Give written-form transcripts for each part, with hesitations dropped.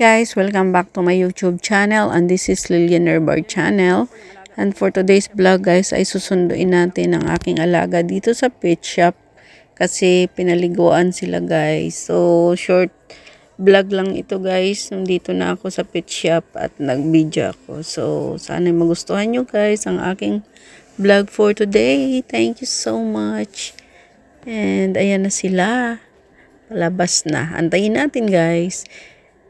Guys, welcome back to my YouTube channel, and this is Lilian Herbar channel. And for today's vlog guys ay susunduin natin ang aking alaga dito sa pet shop kasi pinaliguan sila guys. So short vlog lang ito guys. Nandito na ako sa pet shop at nag-video ako. So sana magustuhan nyo guys ang aking vlog for today. Thank you so much. And ayan na sila. Palabas na. Antayin natin guys.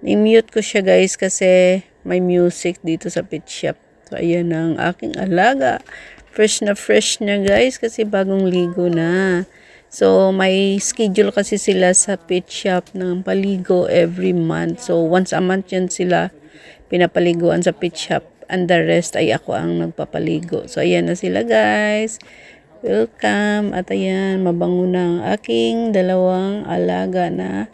I-mute ko siya guys kasi may music dito sa pet shop. So ayan ang aking alaga. Fresh na guys kasi bagong ligo na. So may schedule kasi sila sa pet shop ng paligo every month. So once a month yan sila pinapaliguan sa pet shop. And the rest ay ako ang nagpapaligo. So ayan na sila guys. Welcome. At ayan, mabango na ang aking dalawang alaga na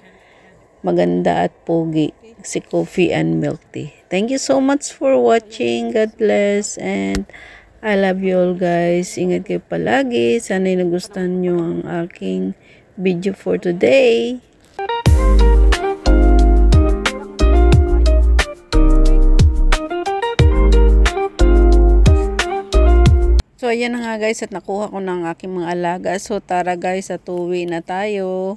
maganda at pogi, si Coffee and Milk Tea. Thank you so much for watching. God bless and I love you all guys. Ingat kayo palagi. Sana'y nagustuhan nyo ang aking video for today. So ayan na nga guys at nakuha ko na ang aking mga alaga. So tara guys at uwi na tayo.